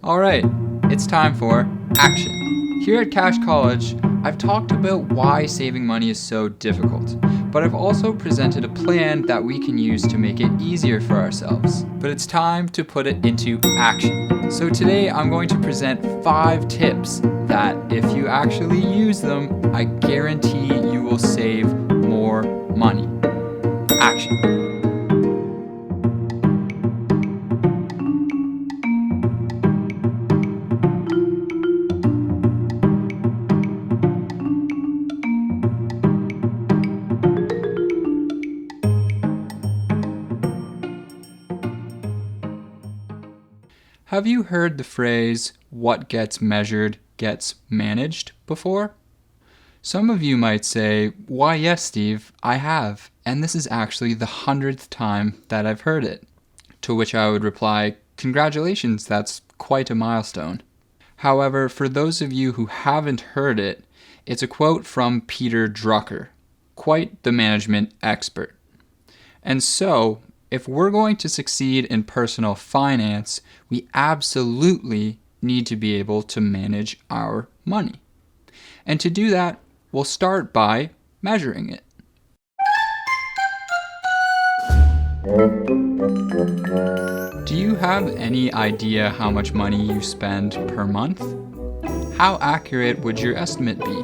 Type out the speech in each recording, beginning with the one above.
Alright, it's time for action. Here at Cash College, I've talked about why saving money is so difficult, but I've also presented a plan that we can use to make it easier for ourselves. But it's time to put it into action. So today I'm going to present 5 tips that if you actually use them, I guarantee you will save more money. Action. Have you heard the phrase, what gets measured gets managed before? Some of you might say, why yes, Steve, I have, and this is actually the 100th time that I've heard it. To which I would reply, congratulations, that's quite a milestone. However, for those of you who haven't heard it, it's a quote from Peter Drucker, quite the management expert. And so, if we're going to succeed in personal finance, we absolutely need to be able to manage our money. And to do that, we'll start by measuring it. Do you have any idea how much money you spend per month? How accurate would your estimate be?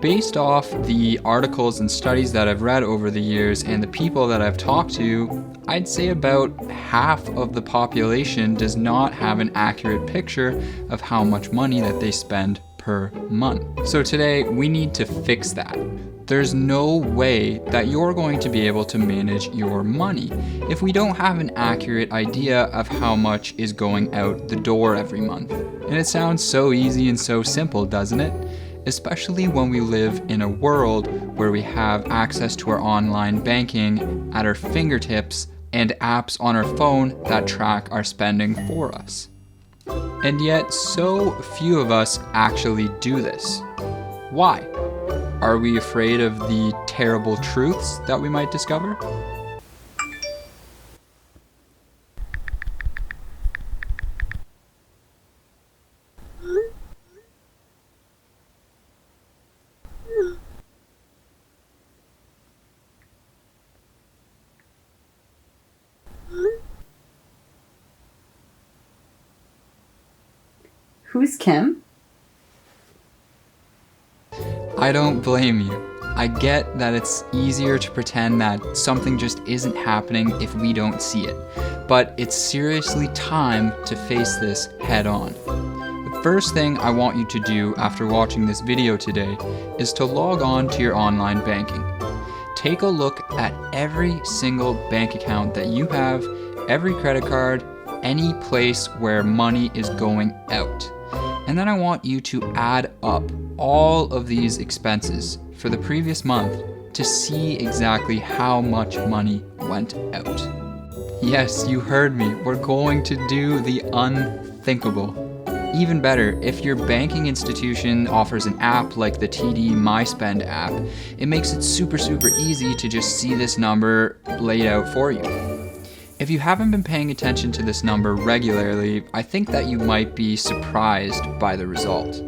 Based off the articles and studies that I've read over the years and the people that I've talked to, I'd say about half of the population does not have an accurate picture of how much money that they spend per month. So today we need to fix that. There's no way that you're going to be able to manage your money if we don't have an accurate idea of how much is going out the door every month. And it sounds so easy and so simple, doesn't it? Especially when we live in a world where we have access to our online banking at our fingertips and apps on our phone that track our spending for us. And yet, so few of us actually do this. Why? Are we afraid of the terrible truths that we might discover? Who's Kim? I don't blame you. I get that it's easier to pretend that something just isn't happening if we don't see it, but it's seriously time to face this head on. The first thing I want you to do after watching this video today is to log on to your online banking. Take a look at every single bank account that you have, every credit card, any place where money is going out. And then I want you to add up all of these expenses for the previous month to see exactly how much money went out. Yes, you heard me. We're going to do the unthinkable. Even better, if your banking institution offers an app like the TD MySpend app, it makes it super easy to just see this number laid out for you. If you haven't been paying attention to this number regularly, I think that you might be surprised by the result.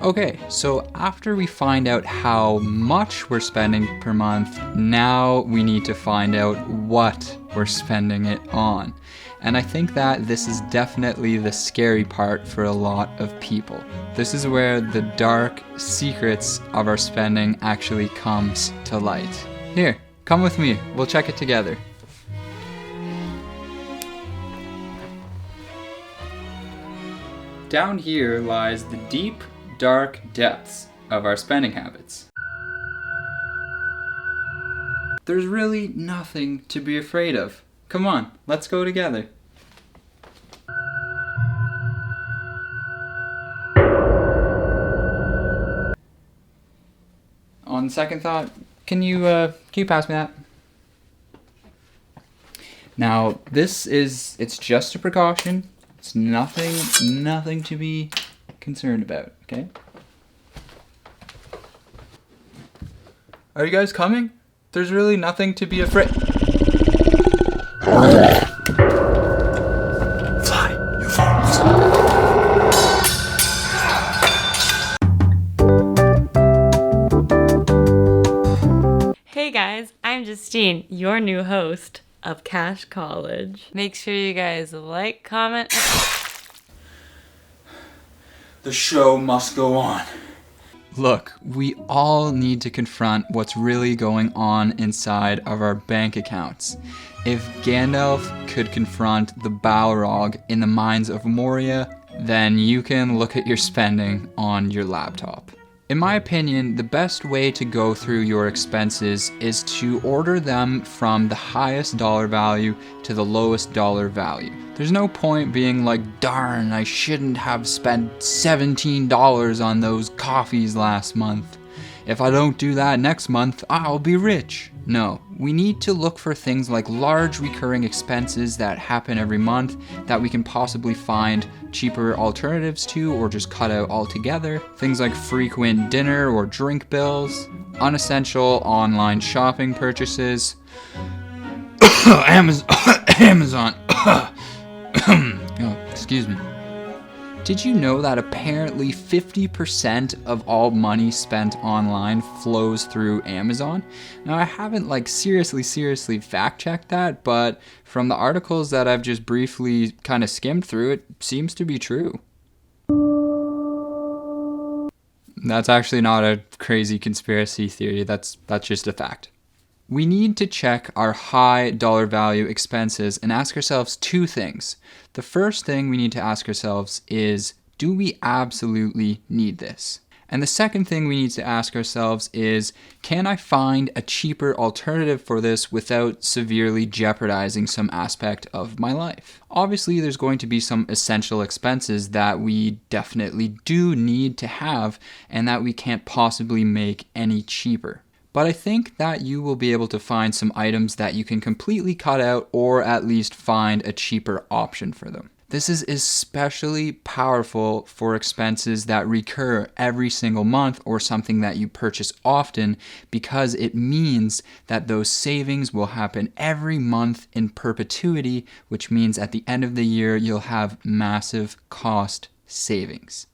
Okay, so after we find out how much we're spending per month, now we need to find out what we're spending it on. And I think that this is definitely the scary part for a lot of people. This is where the dark secrets of our spending actually comes to light. Here, come with me, we'll check it together. Down here lies the deep, dark depths of our spending habits. There's really nothing to be afraid of. Come on, let's go together. On second thought, can you pass me that? Now, it's just a precaution. It's nothing to be concerned about, okay? Are you guys coming? There's really nothing to be afraid. Fly, you fools. Hey guys, I'm Justine, your new host of Cash College. Make sure you guys like, comment, The show must go on. Look, we all need to confront what's really going on inside of our bank accounts. If Gandalf could confront the Balrog in the mines of Moria, then you can look at your spending on your laptop. In my opinion, the best way to go through your expenses is to order them from the highest dollar value to the lowest dollar value. There's no point being like, darn, I shouldn't have spent $17 on those coffees last month. If I don't do that next month, I'll be rich. No, we need to look for things like large recurring expenses that happen every month that we can possibly find cheaper alternatives to or just cut out altogether. Things like frequent dinner or drink bills, unessential online shopping purchases, Amazon. Oh, excuse me. Did you know that apparently 50% of all money spent online flows through Amazon? Now, I haven't seriously fact-checked that, but from the articles that I've just briefly kind of skimmed through, it seems to be true. That's actually not a crazy conspiracy theory, that's just a fact. We need to check our high dollar value expenses and ask ourselves two things. The first thing we need to ask ourselves is, do we absolutely need this? And the second thing we need to ask ourselves is, can I find a cheaper alternative for this without severely jeopardizing some aspect of my life? Obviously, there's going to be some essential expenses that we definitely do need to have and that we can't possibly make any cheaper. But I think that you will be able to find some items that you can completely cut out or at least find a cheaper option for them. This is especially powerful for expenses that recur every single month or something that you purchase often, because it means that those savings will happen every month in perpetuity, which means at the end of the year you'll have massive cost savings.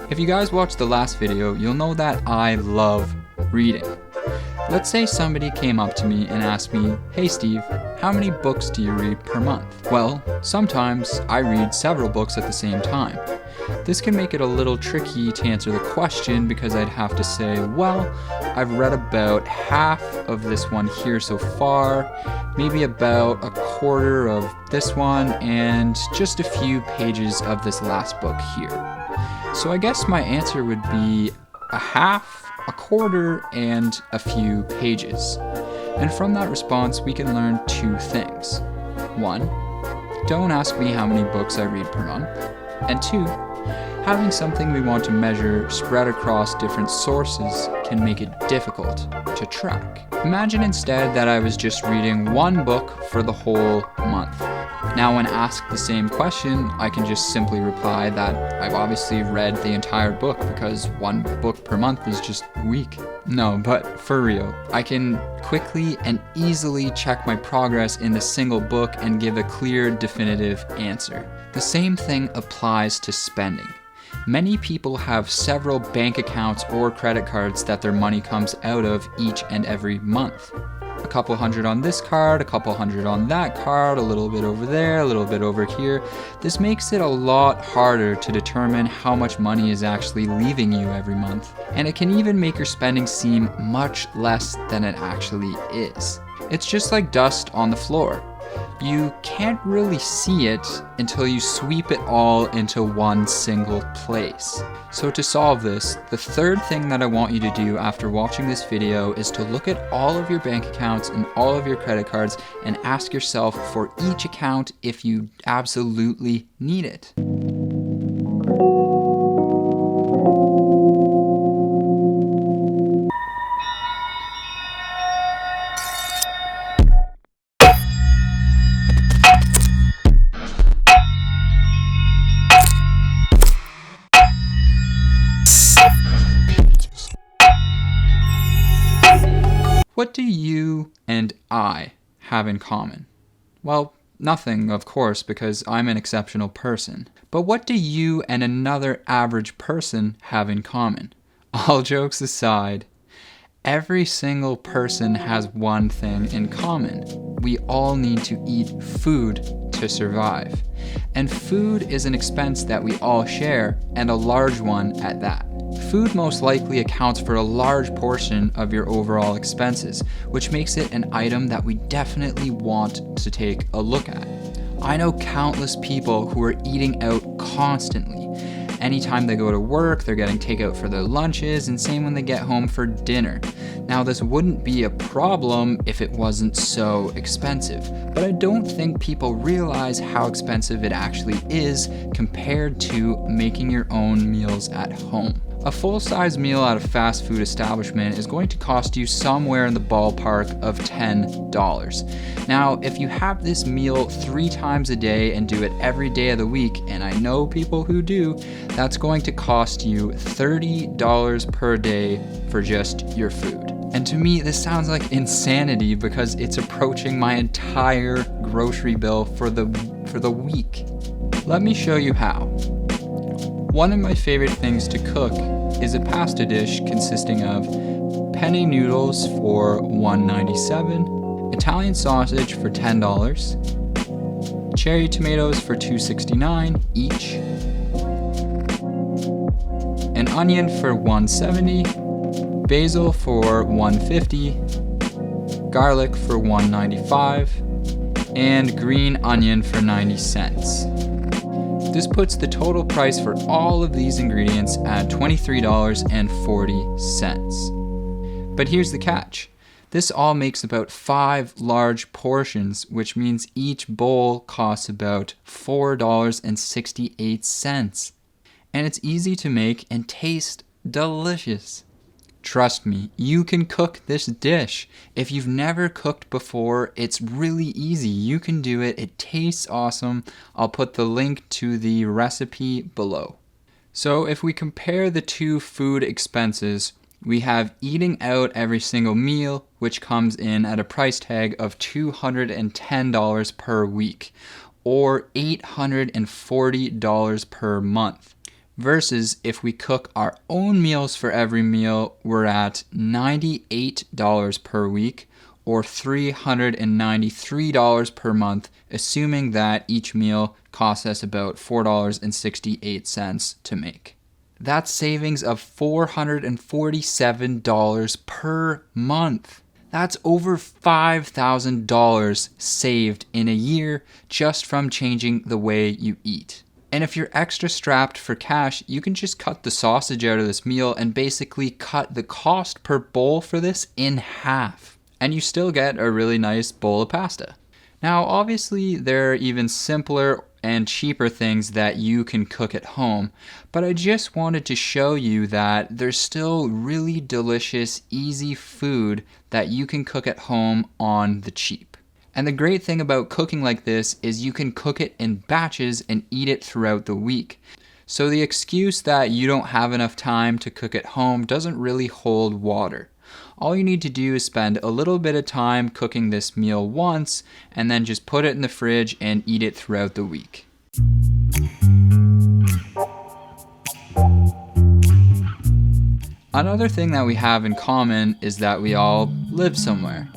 If you guys watched the last video, you'll know that I love reading. Let's say somebody came up to me and asked me, "Hey Steve, how many books do you read per month?" Well, sometimes I read several books at the same time. This can make it a little tricky to answer the question because I'd have to say, well, I've read about half of this one here so far, maybe about a quarter of this one, and just a few pages of this last book here. So I guess my answer would be a half, a quarter, and a few pages. And from that response, we can learn two things. One, don't ask me how many books I read per month. And two, having something we want to measure spread across different sources can make it difficult to track. Imagine instead that I was just reading one book for the whole month. Now, when asked the same question, I can just simply reply that I've obviously read the entire book because one book per month is just weak. No, but for real, I can quickly and easily check my progress in the single book and give a clear, definitive answer. The same thing applies to spending. Many people have several bank accounts or credit cards that their money comes out of each and every month. A couple hundred on this card, a couple hundred on that card, a little bit over there, a little bit over here. This makes it a lot harder to determine how much money is actually leaving you every month. And it can even make your spending seem much less than it actually is. It's just like dust on the floor. You can't really see it until you sweep it all into one single place. So to solve this, the third thing that I want you to do after watching this video is to look at all of your bank accounts and all of your credit cards and ask yourself for each account if you absolutely need it. What do you and I have in common? Well, nothing, of course, because I'm an exceptional person. But what do you and another average person have in common? All jokes aside, every single person has one thing in common. We all need to eat food to survive. And food is an expense that we all share, and a large one at that. Food most likely accounts for a large portion of your overall expenses, which makes it an item that we definitely want to take a look at. I know countless people who are eating out constantly. Anytime they go to work, they're getting takeout for their lunches, and same when they get home for dinner. Now, this wouldn't be a problem if it wasn't so expensive, but I don't think people realize how expensive it actually is compared to making your own meals at home. A full-size meal at a fast food establishment is going to cost you somewhere in the ballpark of $10. Now, if you have this meal 3 times a day and do it every day of the week, and I know people who do, that's going to cost you $30 per day for just your food. And to me, this sounds like insanity because it's approaching my entire grocery bill for the week. Let me show you how. One of my favorite things to cook is a pasta dish consisting of penne noodles for $1.97, Italian sausage for $10, cherry tomatoes for $2.69 each, an onion for $1.70, basil for $1.50, garlic for $1.95, and green onion for 90 cents. This puts the total price for all of these ingredients at $23.40. But here's the catch. This all makes about 5 large portions, which means each bowl costs about $4.68. And it's easy to make and taste delicious. Trust me, you can cook this dish. If you've never cooked before, it's really easy. You can do it. It tastes awesome. I'll put the link to the recipe below. So if we compare the two food expenses, we have eating out every single meal, which comes in at a price tag of $210 per week, or $840 per month. Versus if we cook our own meals for every meal, we're at $98 per week or $393 per month, assuming that each meal costs us about $4.68 to make. That's savings of $447 per month. That's over $5,000 saved in a year just from changing the way you eat. And if you're extra strapped for cash, you can just cut the sausage out of this meal and basically cut the cost per bowl for this in half. And you still get a really nice bowl of pasta. Now, obviously, there are even simpler and cheaper things that you can cook at home, but I just wanted to show you that there's still really delicious, easy food that you can cook at home on the cheap. And the great thing about cooking like this is you can cook it in batches and eat it throughout the week. So the excuse that you don't have enough time to cook at home doesn't really hold water. All you need to do is spend a little bit of time cooking this meal once and then just put it in the fridge and eat it throughout the week. Another thing that we have in common is that we all live somewhere.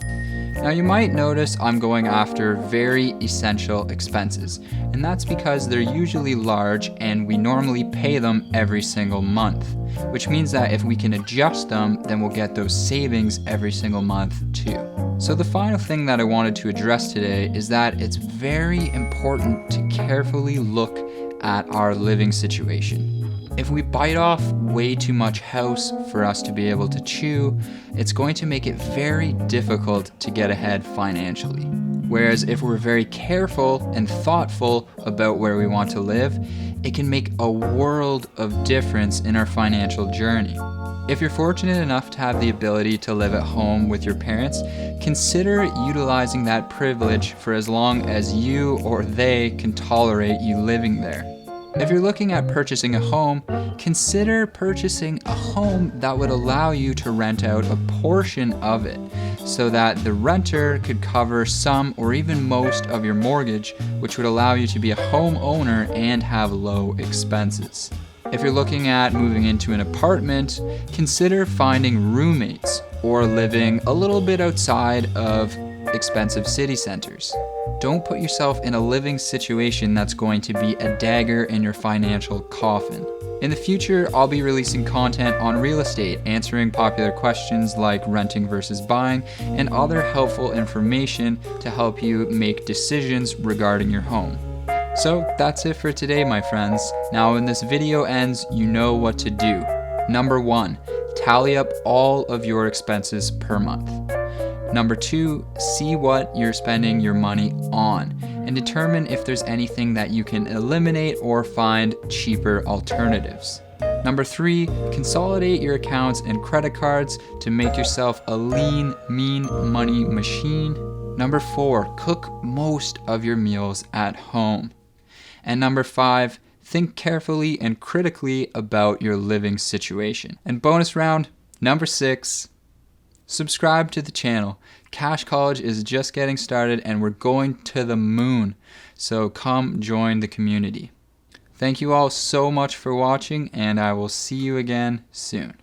Now you might notice I'm going after very essential expenses, and that's because they're usually large and we normally pay them every single month, which means that if we can adjust them, then we'll get those savings every single month too. So the final thing that I wanted to address today is that it's very important to carefully look at our living situation. If we bite off way too much house for us to be able to chew, it's going to make it very difficult to get ahead financially. Whereas if we're very careful and thoughtful about where we want to live, it can make a world of difference in our financial journey. If you're fortunate enough to have the ability to live at home with your parents, consider utilizing that privilege for as long as you or they can tolerate you living there. If you're looking at purchasing a home, consider purchasing a home that would allow you to rent out a portion of it. so that the renter could cover some or even most of your mortgage, which would allow you to be a homeowner and have low expenses. If you're looking at moving into an apartment, consider finding roommates or living a little bit outside of expensive city centers. Don't put yourself in a living situation that's going to be a dagger in your financial coffin. In the future, I'll be releasing content on real estate, answering popular questions like renting versus buying, and other helpful information to help you make decisions regarding your home. So that's it for today, my friends. Now when this video ends, you know what to do. Number 1, tally up all of your expenses per month. Number 2, see what you're spending your money on and determine if there's anything that you can eliminate or find cheaper alternatives. Number 3, consolidate your accounts and credit cards to make yourself a lean, mean money machine. Number 4, cook most of your meals at home. And number 5, think carefully and critically about your living situation. And bonus round, number 6, subscribe to the channel. Cash College is just getting started and we're going to the moon. So come join the community. Thank you all so much for watching, and I will see you again soon.